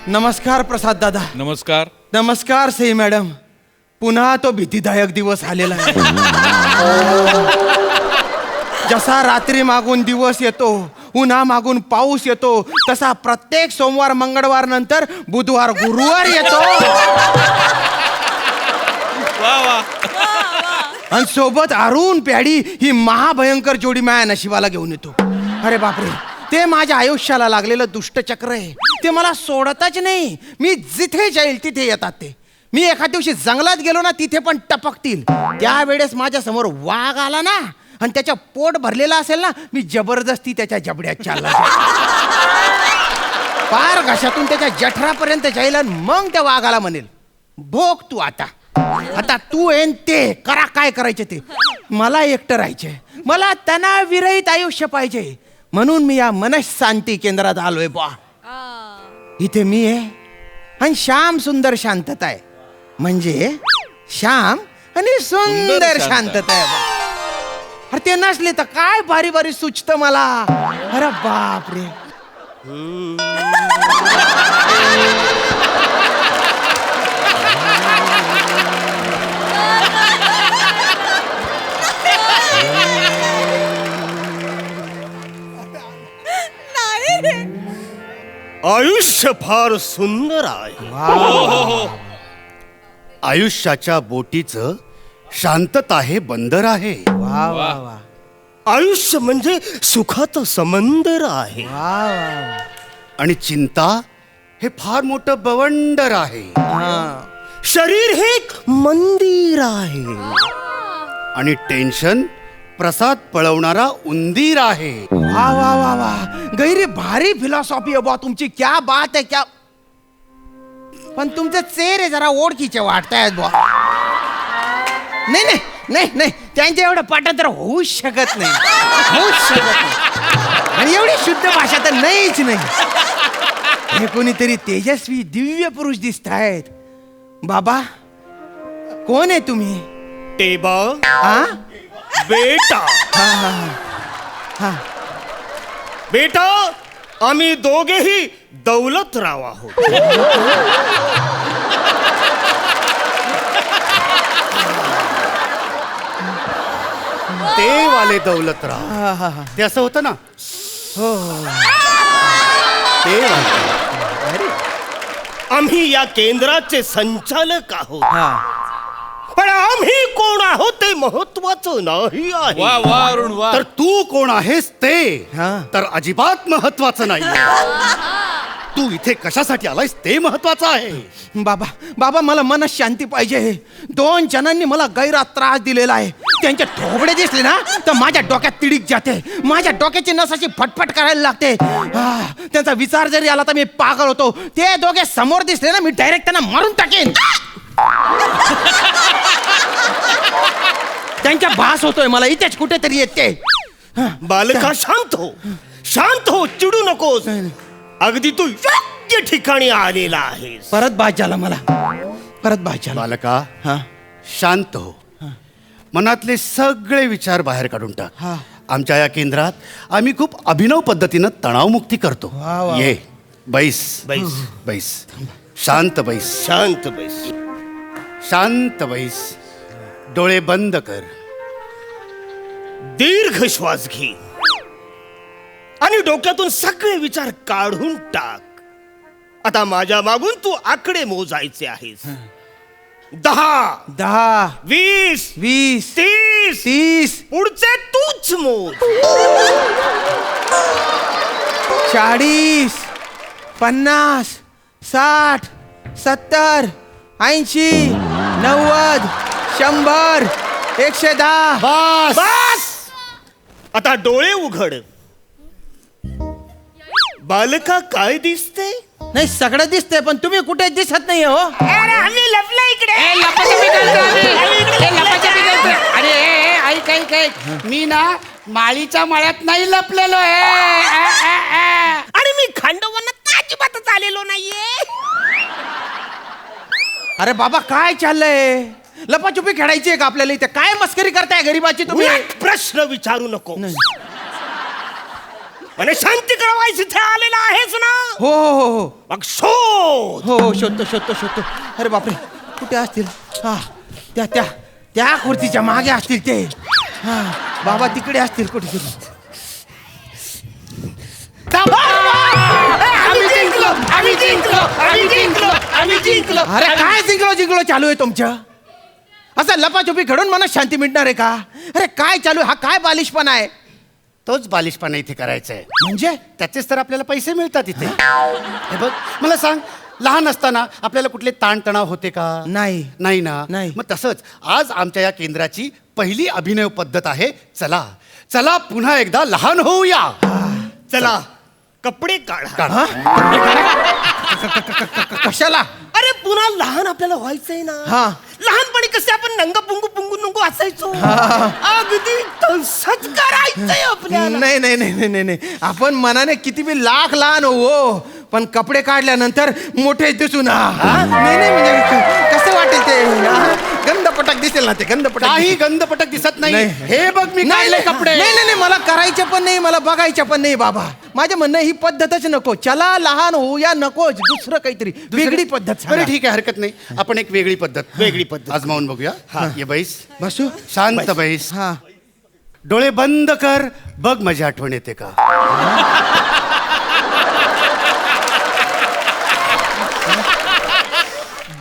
नमस्कार प्रसाद दादा. नमस्कार. नमस्कार सई मॅडम. पुन्हा तो भीतीदायक दिवस आलेला आहे. जसा रात्री मागून दिवस येतो, उन्हा मागून पाऊस येतो, तसा प्रत्येक सोमवार मंगळवार नंतर बुधवार गुरुवार येतो. वा वा. आणि सोबत अरुण प्याडी ही महाभयंकर जोडी माया नशिबाला घेऊन येतो. अरे बापरे, ते माझ्या आयुष्याला लागलेलं दुष्टचक्र आहे. ते मला सोडतच नाही. मी जिथे जाईल तिथे येतात ते. मी एखाद दिवशी जंगलात गेलो ना, तिथे पण टपकतील. त्यावेळेस माझ्या समोर वाघ आला ना आणि त्याच्या पोट भरलेला असेल ना, मी जबरदस्ती त्याच्या जबड्यात चालला पार घशातून त्याच्या जठरापर्यंत जाईल आणि मग त्या वाघाला म्हणेल, भोग तू आता. आता तू येन ते करा, काय करायचे ते. मला एकटं राहायचंय. मला तणाविरहित आयुष्य पाहिजे. म्हणून मी या मनशांती केंद्रात आलोय बा. इथे मी आहे आणि श्याम सुंदर शांतता आहे. म्हणजे श्याम आणि सुंदर शांतता आहे बा. अरे ते नसले तर काय भारी भारी सुचतं मला. अरे बाप रे. आयुष्य फार सुंदर आहे. आयुष्याच्या बोटीचं शांतता हे बंदर आहे. वा वा वा आयुष्य म्हणजे सुखाचं समंदर आहे. वा वा. आणि चिंता हे फार मोठं बवंडर आहे. हा. शरीर हे एक मंदिर आहे. आणि टेन्शन प्रसाद पळवणारा उंदीर आहे. वा वा वा वा. गैरी भारी फिलॉसॉफी आहे बा तुमची. क्या बात आहे क्या. पण तुमचे चेहरे जरा ओळखीचे वाटतायत बा. नाही नाही नाही नाही, त्यांच्या एवढं पाठांतर होऊच शकत नाही. होऊच शकत नाही. आणि एवढी शुद्ध भाषा तर नाहीच नाही. हे कोणीतरी तेजस्वी दिव्य पुरुष दिसत आहेत. बाबा कोण आहे तुम्ही? टेबा हा बेटा. हा हा हा. बेटा, आम्ही दोघेही दौलतराव आहोत. ते वाले दौलतराव. हा हा हा. ते असं होतं ना. हो. ते वाले. आम्ही या केंद्राचे संचालक आहोत. हा. पण आम्ही कोण आहोत ते महत्वाचं नाही आहे. वा वा अरुण वा. तर तू कोण आहेस ते हा. तर अजिबात महत्वाचं नाही. तू इथे कशासाठी आलायस ते महत्वाचं आहे. बाबा बाबा, मला मनशांती पाहिजे. 2 जणांनी मला गैरात त्रास दिलेला आहे. त्यांचे थोबडे दिसले ना तर माझ्या डोक्यात तिडीक जाते. माझ्या डोक्याची नसाची फटफट करायला लागते. त्यांचा विचार जरी आला तर मी पागल होतो. ते दोघे समोर दिसले ना, मी डायरेक्ट त्यांना मारून टाकेन. त्यांच्या भास होतोय मला इथेच कुठेतरी येते. बालका, शांत हो. शांत हो, चिडू नकोस. अगदी तू योग्य ठिकाणी आलेला आहेस. परत भास झाला मला. परत भास झाला. बालका, हा शांत हो. मनातले सगळे विचार बाहेर काढून टाक. हा. आमच्या या केंद्रात आम्ही खूप अभिनव पद्धतीनं तणावमुक्ती करतो. वा वा. ये बैस. बैस बैस. शांत बैस. शांत बैस. शांत बैस. डोळे बंद कर. दीर्घ श्वास घे आणि डोक्यातून सगळे विचार काढून टाक. आता माझ्या मागून तू आकडे मोजायचे आहेस. 10 10 20 20 30 30 पुढचे तूच मोज. 40 50 60 70 80 90 100 110. बस बस. आता डोळे उघड. बालका, काय दिसते? नाही सगळं दिसतंय पण तुम्ही कुठे दिसत नाही हो. आम्ही लपलो इकडे. अरे ऐक ऐक ऐक, मी ना माळीच्या मळ्यात नाही लपलेलो आहे. आणि मी खंडोवनात अजिबातच आलेलो नाहीये. अरे बाबा काय चाललंय? लपाछुपी खेळायची आहे का आपल्याला इथे? काय मस्करी करताय गरीबाची तुम्ही? प्रश्न विचारू नको. आणि शांती कळवायची इथे आलेला आहेस ना? हो हो हो हो मग शोध. हो हो शोधतो. अरे बापरे, कुठे असतील? हा, त्या त्या त्या खुर्चीच्या मागे असतील ते. हा, बाबा तिकडे असतील कुठे. आम्ही जिंकलो. अरे काय जिंकलो चालू आहे तुमचं? असं लपाछुपी खेळून मला शांती मिळणार आहे का? अरे काय चालू आहे? हा काय बालिशपणा आहे? तोच बालिशपणा इथे करायचा आहे. म्हणजे त्याचेच तर आपल्याला पैसे मिळतात इथे. हे बघ, मला सांग, लहान असताना आपल्याला कुठले ताणतणाव होते का? नाही. नाही ना. नाही. मग तसंच आज आमच्या या केंद्राची पहिली अभिनय पद्धत आहे. चला चला पुन्हा एकदा लहान होऊया. चला कपडे काढा. हा? कशाला? अरे पुन्हा लहान आपल्याला व्हायचंय ना. हा. लहानपणी कसे आपण नंग पुंगू असायचो, अगदी तसंच करायचंय आपल्याला. नाही. आपण मनाने किती बी लाख लहान हो, पण कपडे काढल्यानंतर मोठे दिसून. नाही म्हणजे कसं वाटेल ते? गंधपटक दिसेल ना ते. गंधपटक काही गंधपटक दिसत नाही. नाही. हे बघ मी काढले कपडे. नाही मला करायचे पण नाही, मला बघायचे पण नाही बाबा. माझं म्हणणं ही पद्धतच नको. चला लहान होऊया, नकोच दुसरं काहीतरी वेगळी पद्धत सांगा. बरं ठीक आहे, हरकत नाही. आपण एक वेगळी पद्धत आजमावून बघूया. ये बैस, बसू. शांत बैस. हा. डोळे बंद कर, बघ माझी आठवण येते का?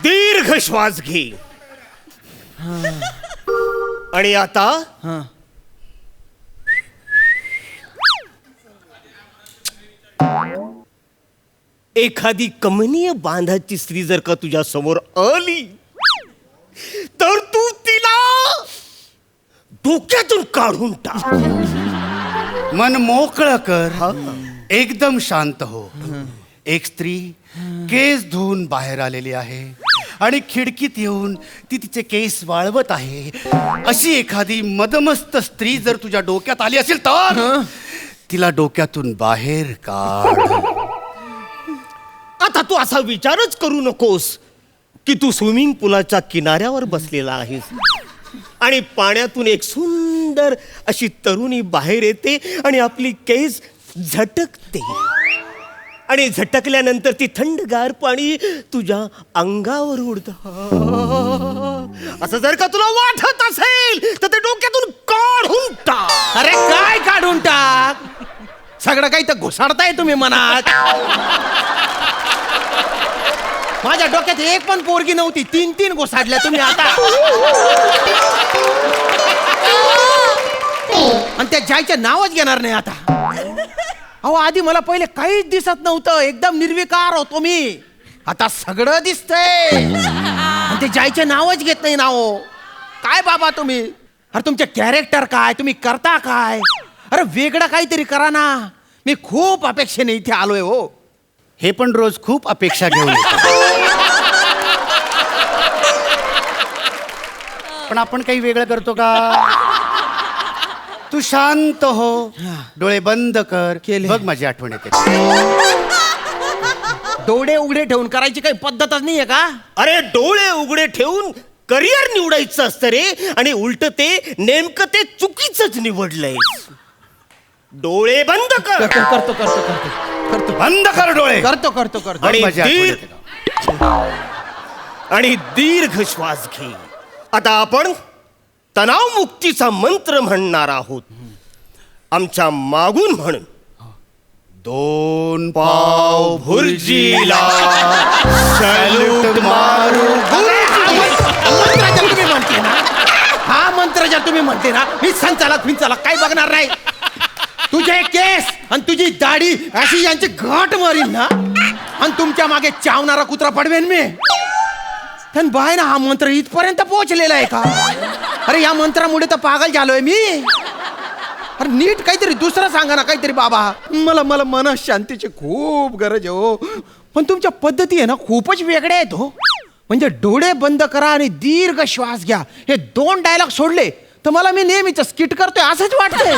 दीर्घ श्वास घे. आणि आता हा. एखादी कमनीय बांधाची स्त्री जर का तुझ्या समोर आली तर तू तिला डोक्यातून काढून टाक. मन मोकळं कर, एकदम शांत हो. एक स्त्री केस धुवून बाहेर आलेली आहे आणि खिडकीत येऊन ती तिचे केस वाळवत आहे. अशी एखादी मदमस्त स्त्री जर तुझ्या डोक्यात आली असेल तर तिला डोक्यातून बाहेर काढ. आता तू असा विचारच करू नकोस की तू स्विमिंग पूलाच्या किनाऱ्यावर बसलेला आहेस आणि पाण्यातून एक सुंदर अशी तरुणी बाहेर येते आणि आपली केस झटकते आणि झटकल्यानंतर ती थंडगार पाणी तुझ्या अंगावर उडत. असं जर का तुला वाटत असेल तर ते डोक्यातून काढून टाक. अरे काय काढून टाक? सगळं काही तर घुसाडताय तुम्ही मनात. माझ्या डोक्यात एक पण पोरगी नव्हती, 3 घुसाडल्या तुम्ही आता. आणि त्या जायचं नावच घेणार नाही आता. अहो आधी मला पहिले काहीच दिसत नव्हतं, एकदम निर्विकार होतो मी. आता सगळं दिसतंय. आणि ते जायचे नावच घेत नाही नाव. काय बाबा तुम्ही? अरे तुमचे कॅरेक्टर काय? तुम्ही करता काय? अरे वेगळं काहीतरी करा ना. मी खूप अपेक्षेने इथे आलोय हो. हे पण रोज खूप अपेक्षा घेऊन येतो. पण आपण काही वेगळं करतो का? तू शांत हो, डोळे बंद कर, केले. बघ माझी आठवण येते. डोळे उघडे ठेवून करायची काही पद्धतच नाहीये का? अरे डोळे उघडे ठेवून करिअर निवडायचं असतं रे, आणि उलट ते नेमकं ते चुकीच निवडलंय. डोळे बंद कर. करतो बंद कर डोळे. करतो बघ आणि माझी आठवण दीर्घ येते का? आणि दीर्घ श्वास घे. आता आपण तणावमुक्तीचा मंत्र म्हणणार आहोत. आमच्या मागून म्हण. 2 पाव भुर्जीला सॅल्यूट मारू. तुम्ही म्हणते ना, हा मंत्र ज्या तुम्ही म्हणते ना, मी संचालक काय बघणार नाही. तुझे केस आणि तुझी दाढी अशी यांची घाट मारीन ना, आणि तुमच्या मागे चावणारा कुत्रा पडवेन मी. पण बाय ना, हा मंत्र इथपर्यंत पोहोचलेला आहे का? अरे या मंत्रामुळे तर पागल झालोय मी. अरे नीट काहीतरी दुसरं सांगा ना काहीतरी बाबा. मला मनशांतीची खूप गरज आहे हो. पण तुमच्या पद्धती आहे ना खूपच वेगळ्या आहेत हो. म्हणजे डोळे बंद करा आणि दीर्घ श्वास घ्या, हे 2 डायलॉग सोडले तर मला मी नेहमीच स्किट करतोय असंच वाटतंय.